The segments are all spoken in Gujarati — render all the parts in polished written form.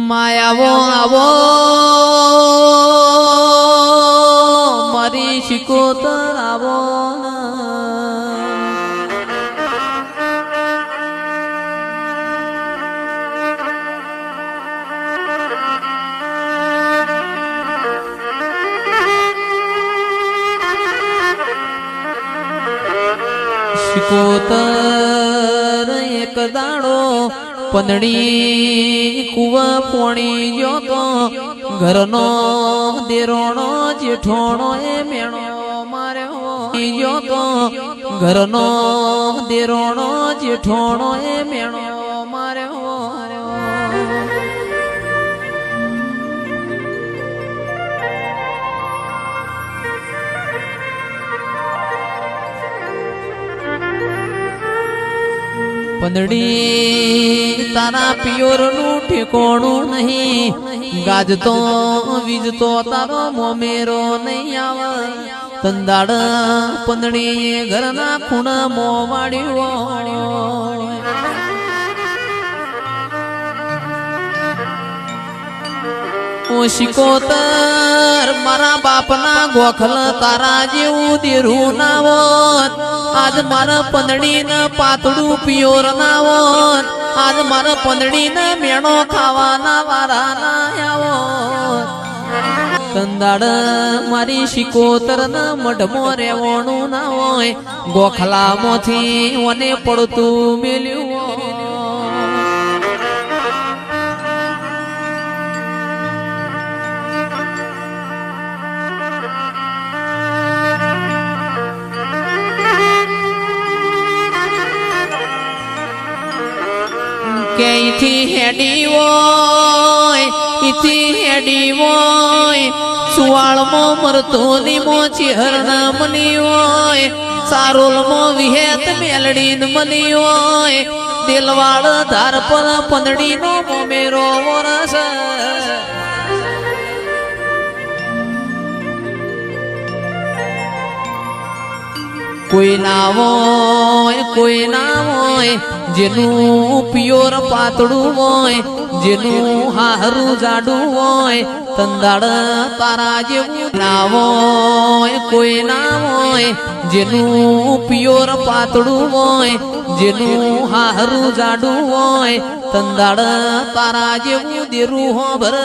માયાવો આવો મારી શિકોતર આવો શિકોતર એક દાડો પંદડી કુવા પોણી ગયો તો ઘરનો દેરોણો જેઠોણો એ મેણો માર્યો ગયો તો ઘરનો દેરોણો જેઠોણો એ મેણો માર્યો પંદડી તારા પિયોર નું ઠેકોણું નહીં ગાજતો વીજતો તારો મોમેરો નહીં આવે તંદાડ પંદડી ઘરના ખૂણા મો વાળ્યો શિકોતર મારા બાપના ગોખલ તારા જેવું દેરું ના હોત આજ મારા પંદડી ને પાતળું પિયોર ના હોત આજ મારા પંદડી ને મેણો ખાવાના વારા ના આવો કંદાડ મારી શિકોતર ના મઢમો રેવણું ના હોય ગોખલા મોથી ઓને પડતું મેલ્યું કે ઈથી હેડી હોય ઈથી હેડી હોય સુવાળમાં મરતો લીમો ચેહરના મની હોય સારોલમાં વિહેત મેલડીન મની હોય દિલવાળ ધાર પર પંદડીનો મોમેરો વરસ કોઈ ના હોય જેનું પિયોર પાતળું હોય જેનું હારું જાડું હોય તંદાડ તારા જેવું ના હોય કોઈ ના હોય જેનું પિયોર પાતળું હોય જેનું હારું જાડું હોય તંદાડ તારા જેવું દેરું હોબર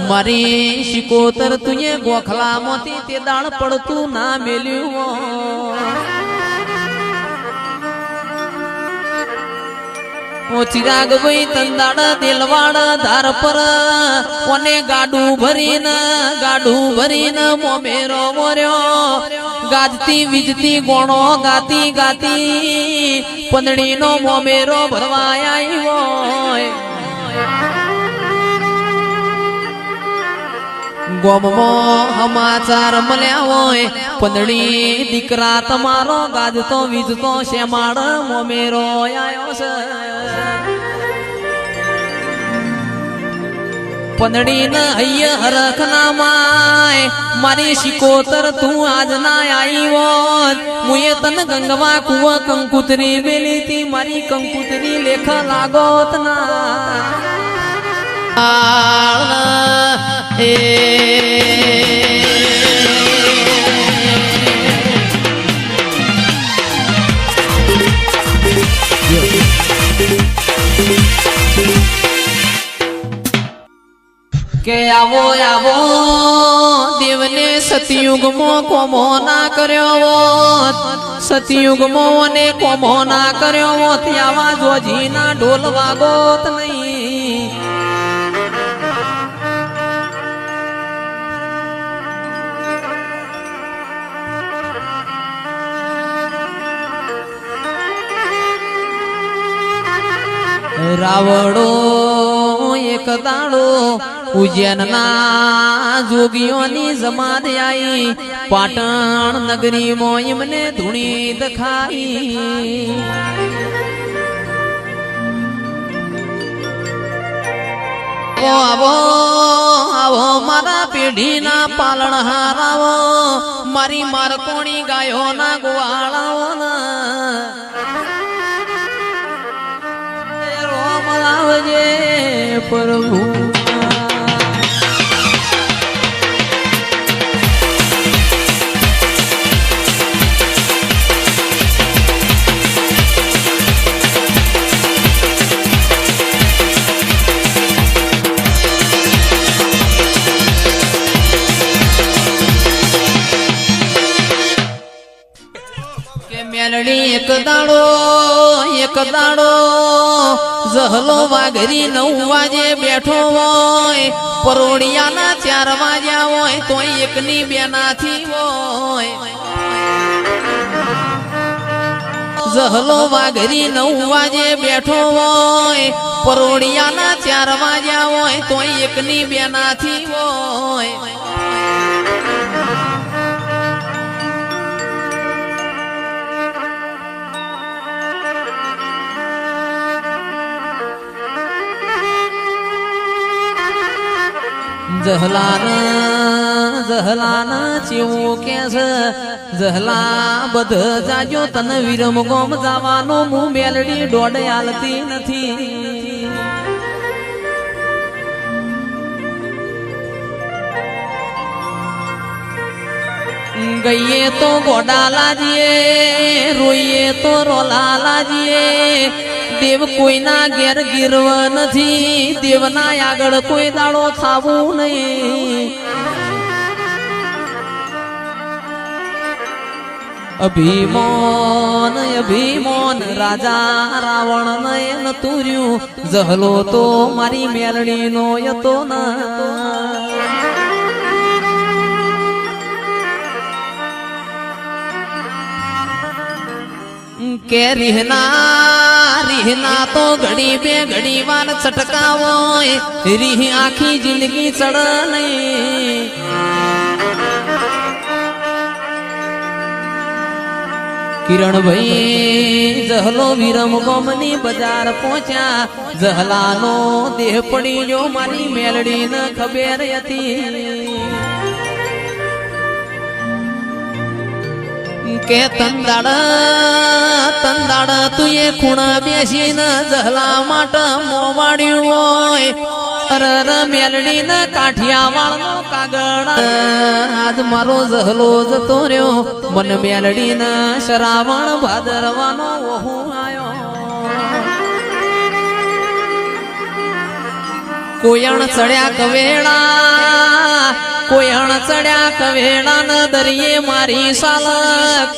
મારી શિકોતર તુએ ગોખલામાંથી તે દાળ પડતું ના મેલ્યું ઓ ચિરાગ ભાઈ તંદાડ દિલવાડ ધાર પર કોને ગાડું ભરીને મોમેરો મોર્યો ગાજતી વીજતી ગોણો ગાતી ગાતી પંદડીનો મોમેરો ભરવાય હોય ગોમમાં સમાચાર મળ્યા હોય પંદડી દીકરા તમારો ગાજતો વીજતો શેમાડ મોમેરો આયો છે પંદડી ન હૈયા હરખ ના માય મારી શિકોતર તું આજ ના આવી હોત મુએ તન ગંગવા કુવા કંકુતરી મેલી તી મારી કંકુતરી લેખ લાગોત ના કે આવો આવો દેવને સતયુગમાં કોમો ના કર્યો હોત સતયુગમાં ને કોમો ના કર્યો હોત આવા જોજી ના ઢોલ વાગોત નહીં રાવડો એક દાડો ઉજ્જૈનના જોગીઓની જમાત આઈ પાટણ નગરીમાં એમને ધૂણી દખાઈ આવો આવો મારા પેઢીના પાલણહાર આવો મારી મારકોણી ગાયોના ગોવાળાઓ પ્રભુ મેલડી એક દાડો જહલો વાઘરી 9 વાગે બેઠો હોય પરોડિયાના 4 વાગ્યા હોય તોય એકની બેનાથી હોય જહલો વાઘરી 9 વાગે બેઠો હોય પરોડિયાના 4 વાગ્યા હોય તોય એકની બેનાથી હોય જહલાન ચેવું કે છે જહલા બધ જાજો તન વિરમ ગોમ જવાનો મું મેલડી દોડ આલતી નથી ગઈએ તો ગોડા લાજીએ રોઈએ તો રોલા લાજીએ દેવ કોઈના ઘેર ગીરવ નથી દેવના આગળ કોઈ દાડો ખાવું નહીં અભિમાન રાજા રાવણ નયન તુર્યું જહલો તો મારી મેલડી નો યતો ના કે રીહના તો ઘડી બે ઘડી વાર છટકાવો રીહ આખી જિંદગી ચડ નહીં કિરણભાઈ જહલો વિરમ ગોમની બજાર પહોંચ્યા જહલાનો દેહ પડી જો મારી મેલડી ન ખબર હતી કે તંદાડ તું એ ખૂણા બેસીને જહલા માટે મોવાડ્યું હોય અરર મેલડી ને કાઠિયાવાડ નો કાગળ આજ મારો જહલો જતો રહ્યો મન મેલડી ને શ્રાવણ ભાદરવાનો ઓહુ આયો કોયણ ચડ્યા કવેળા ન દરિયે મારી સાલક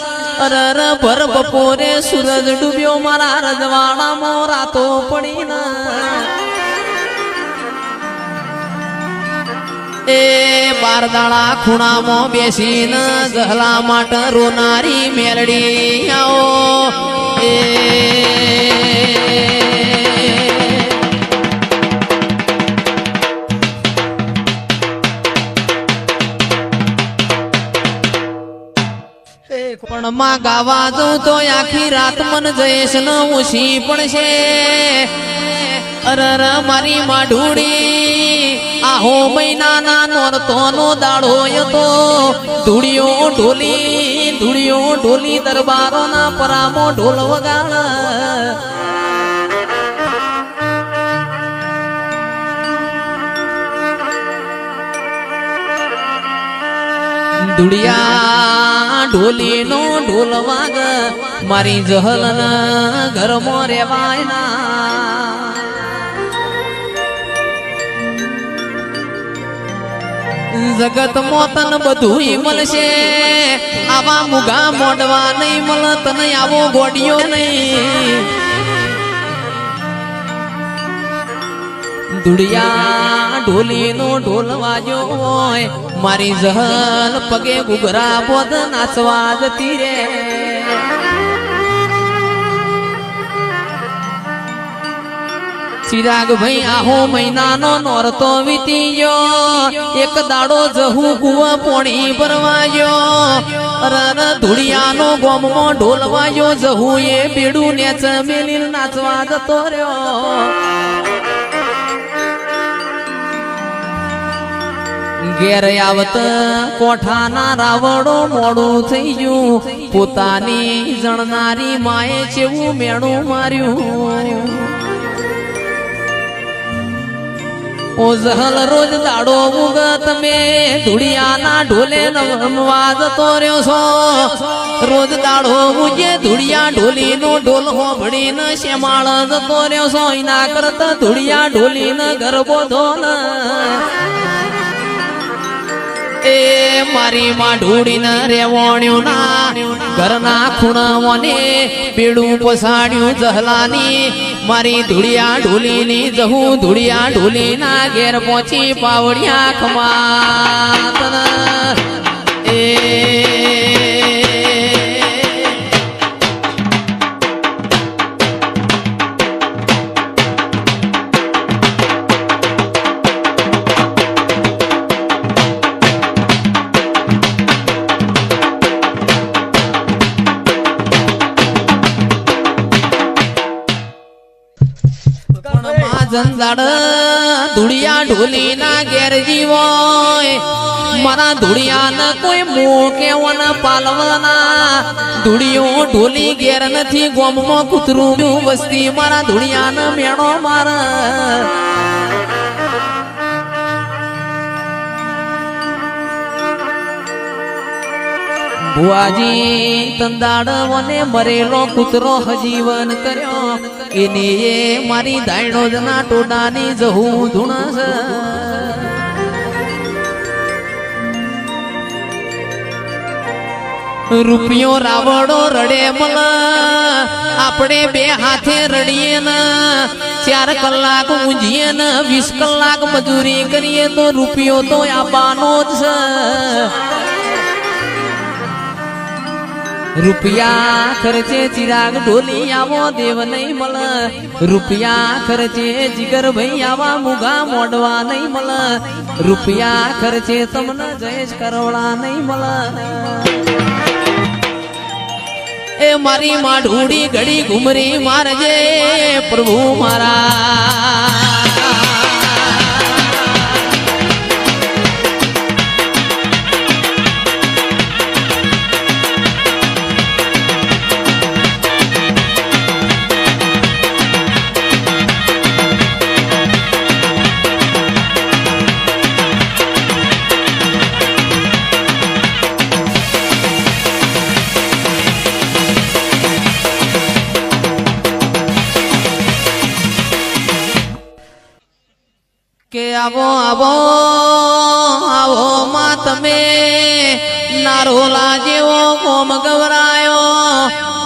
અરર ભર બપોરે સૂરજ ડૂબ્યો મારા રજવાડામાં રાતો પડી એ 12 દાડા ખૂણામાં બેસીને જહલા માટે રોનારી મેલડી આવો એ પણ માં ગાવા દઉં તો આખી રાત મન જયેશ ન ઉછી પડશે અરર મારી માઢુડી આહો મહિનાના નોરતો નો દાડો હતો ધૂળિયો ઢોલી દરબારો ના પરામો ઢોલ વગાડ દુડિયા ઢોલી નો ઢોલ વાગ મારી જહલ ના ઘરમાં રેવાય ના જગત મોતન બધું મળશે આવા મુગા મોડવા નહીં મળ તને આવો ગોડિયો નહીં દુડિયા ઢોલી નો ઢોલ વાજો હોય મારી જહલ પગે ગુગરા બોધ નાચવા જતી રે ચિરાગ ભાઈ આહો મહિનાનો નોરતો વીતી ગયો એક દાડો જહુ કુવા પોણી ભરવા ગયો અરર ધુડિયાનો ગોમમાં ઢોલ વાગ્યો જહુ એ બેડું નેચ મેલીલ નાચવા જતો રહ્યો ઘેર આવત કોઠાના રાવડો મોડું થઈ ગયું પોતાની જણનારી માએ ચેવું મેણું માર્યું ઓ જહલ રોજ દાડો ઉગત મે ધુડિયાના ઢોલે નમવા જતો રહ્યો છો રોજ દાડો ઉગે ધુડિયા ઢોલી નો ઢોલ હોભળીને શ્યામાળ જતો રહ્યો છો એના કરતા ધુડિયા ઢોલીને ગરબો ધોન એ મારી માં ઢોળીને રેવણ્યું ના ઘરના ખૂણાઓને બેડું પસાડ્યું જહલાની મારી ધુડિયા ઢોલીની જહું ધુડિયા ઢોલીના ઘેર પહોંચી પાવડિયા ખમાતન એ જંજાડ ધુડિયા ઢોલી ના ઘેર જીવો મારા ધુડિયા ને કોઈ મોં કેવન પાલવાના ધુડિયો ઢોલી ઘેર નથી ગોમમાં કૂતરું વસ્તી મારા ધુડિયા ને મેણો મારા ભુવાજી તંદાડ મને મરેલો કૂતરો હજીવન કર્યો એને એ મારી દાયણો જના ટોડાની જહું ધૂણસ રૂપિયો રાવડો રડે મલ આપણે બે હાથે રડીએ ને 4 કલાક ઊંઘીએ ને 20 કલાક મજૂરી કરીએ તો રૂપિયો તો આપવાનો જ છે રૂપિયા ખર્ચે ચિરાગ ઢોલી આવો દેવ નહીં મળ રૂપિયા ખર્ચે જીગર ભાઈ આવા મુગા મોડવા નહીં મળ રૂપિયા ખર્ચે તમને જયેશ કરવડા નહીં મળ એ મારી માં ઢૂડી ઘડી ઘુમરી મારજે પ્રભુ મારા કે આવો આવો આવો માં તમે નારોલા જેવો કોમ ગવરાયો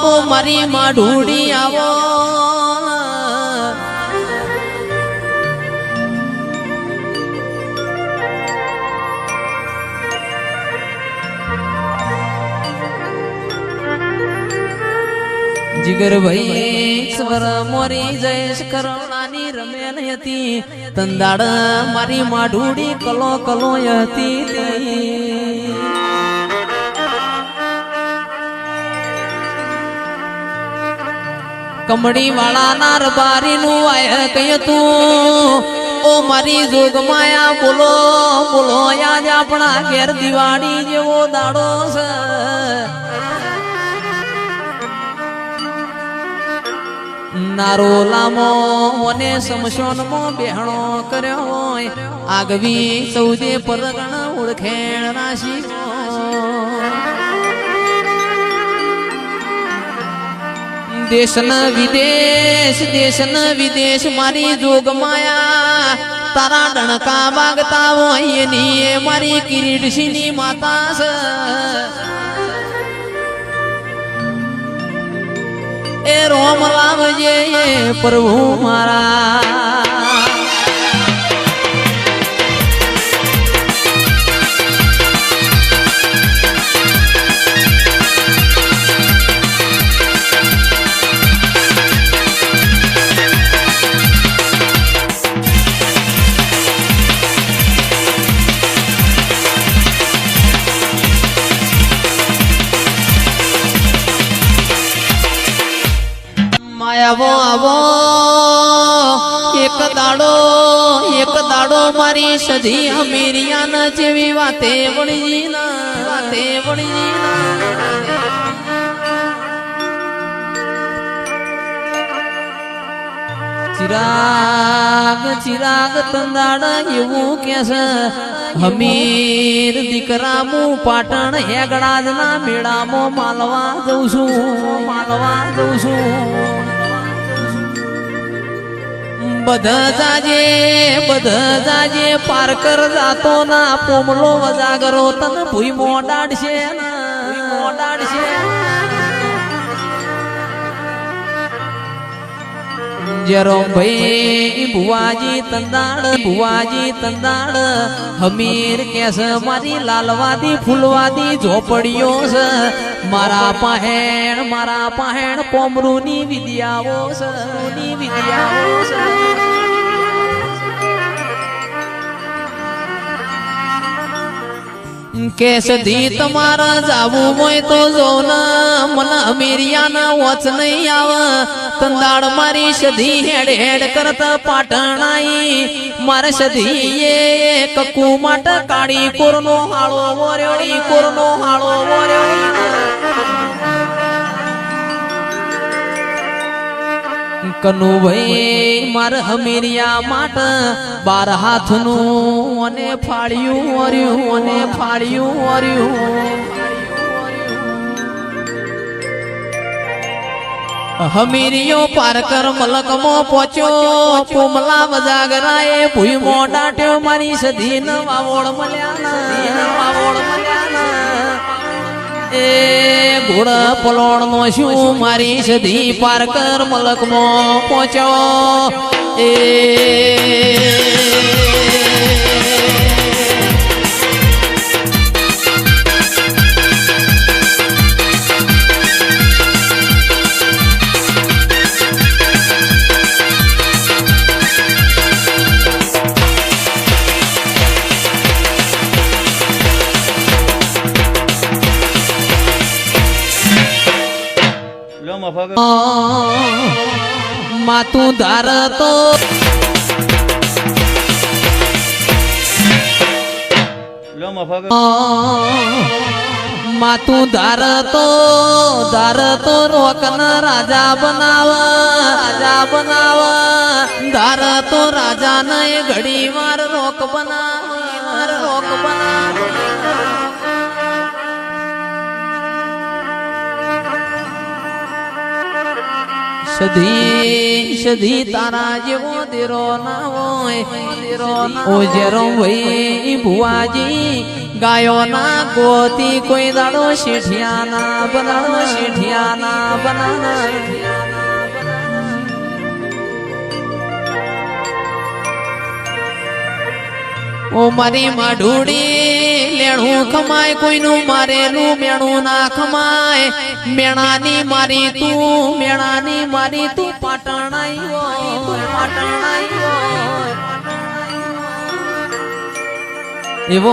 ઓ મારી માં ઢૂડી આવો જીગર ભાઈ સ્વર મોરી જયેશ કરણાની રમેલ હતી તંદાડ મારી માં ઢૂડી કલો કલો હતી કમડી વાળા ના રબારી નું આય કઈ તું ઓ મારી જોગ માયા બોલો બોલો યાદ આપણા ઘેર દિવાળી જેવો દાડો છે નારો લામો મને સમશોનમાં બેહણો કર્યો હોય આગવી સૌદે પરગણ ઓળખેણ રાશિ દેશ ન વિદેશ મારી જોગ માયા તારા ડણકા વાગતા હોય એની મારી કિરીટસિંહની માતા છે એ રોમ લાવજે પ્રભુ મારા આવો આવો એક દાડો મારી સધી અમીરિયા ન જેવી વાતે વળી ચિરાગ ચિરાગ તંદાડ એવું કે છે હમીર દીકરા હું પાટણ હેગડાજના મેળામાં માલવા જઉં છું બધા જાજે પારકર જાતો ના પોમલો વજાગરો તન ભૂઈ મોડાડશે જરો ભાઈ ભુવાજી તંદાડ હમીર કેસ મારી લાલવાદી ફૂલવાદી ઝોપડીઓ છે મારા પાહેણ પોમરૂની વિદ્યાઓ છે કે સધી તમારા જાવું હોય તો જો ના મન અમેરિયાના વોચ નહીં આવે તંદાડ મારી સધી હેડ કરતા પાટણાઈ મારે સધી એ કકુ માટે કાળી કોરનો હાળો વર્યો કનુભાઈ માર હમીરિયા માટ 12 હાથનું અને ફાળ્યું હમીરિયો પારકર મલકમાં પહોંચ્યો પોમલા વજાગરાએ ભૂઈ મોડાટ્યો મારી સધી ન વાવોળ મળ્યા એ ઘોડ પલોણ નો શું મારી સધી પારકર મલકમાં પહોંચ્યો એ માતું ધાર તો માતું ધાર તો રોકન રાજા બનાવ ધાર તો રાજા ને ઘડી વાર રોક બનાવ સધી તારા જેવો દેરો ના હોય ઓ જેરો ભાઈ ભુવાજી ગાયો ના ગોતી કોઈ દાડો શેઠિયા ના બનાના ઓ મારી માઢુડી લેણું ખમાય કોઈનું મારેલું મેણું ના ખમાય મેણાની મારી તું પાટણાઈ એવો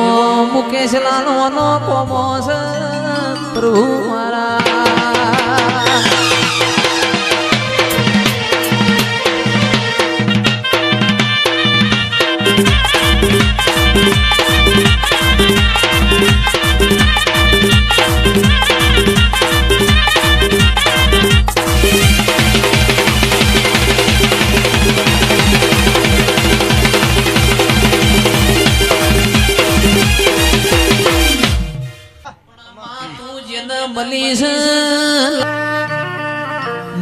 મુકેશ લાલવાનો કોમો છે પ્રભુ મારા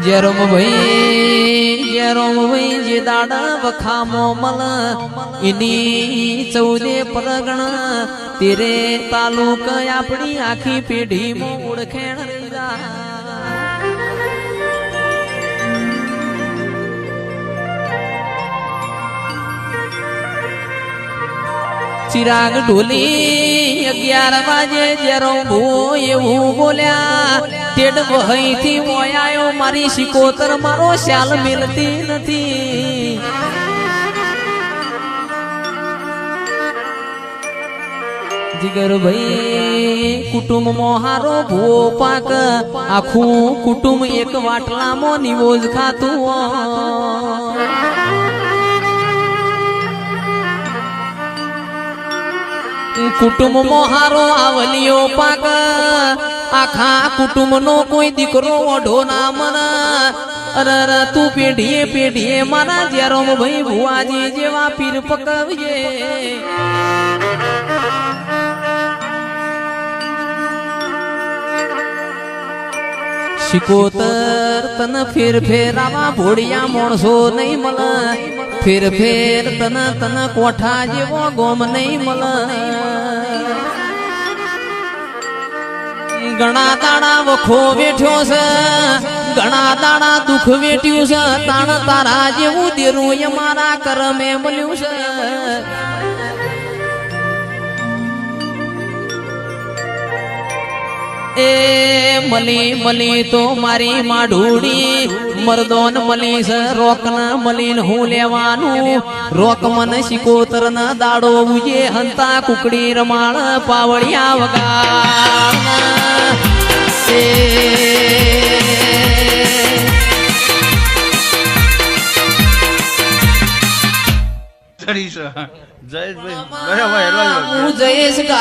જેરોમ ભાઈ જે દાડા વખામો મલ એની 14 પરગણ તેરે તાલુક આપણી આખી પેઢીમાં ઓળખેણ રહી જા ચિરાગ ઢોલી 11 વાગે જેરો ભૂ એવું બોલ્યા તેડ વહી થી મોયાયો મારી શિકોતર મારો શાલ મિલતી નથી જીગર ભાઈ કુટુંબ મોહારો ભૂ પાક આખું કુટુંબ એક વાટલામાં નિવોજ ખાતું કુટુંબ મોહારો આવલિયો પાક આખા કુટુંબ નો કોઈ દીકરો ઓઢો ના મન અરે તું પેઢીએ પેઢીએ મારા જેરોમ ભાઈ ભુવાજી જેવા પીર પકવીએ શિકોતર તન ફેર ફેરાવા ભોળિયા માણસો નહીં મળે ફેર ફેર તન કોઠા જેવો ગોમ નહીં મળે ઘણા દાડા વખો વેઠ્યો છે ઘણા દાડા દુઃખ વેઠ્યું છે તાણ તારા જેવું દેરું એ મારા કરમે મળ્યું છે એ મલી મલી તો મારી માઢુડી મરદોન મલી છે રોક ન મલીન હું લેવાનું રોક મન શિકોતર ન દાડો ઉજે હંતા કુકડી રમાણ પાવળિયા વગાડ જયેશભાઈ જયેશ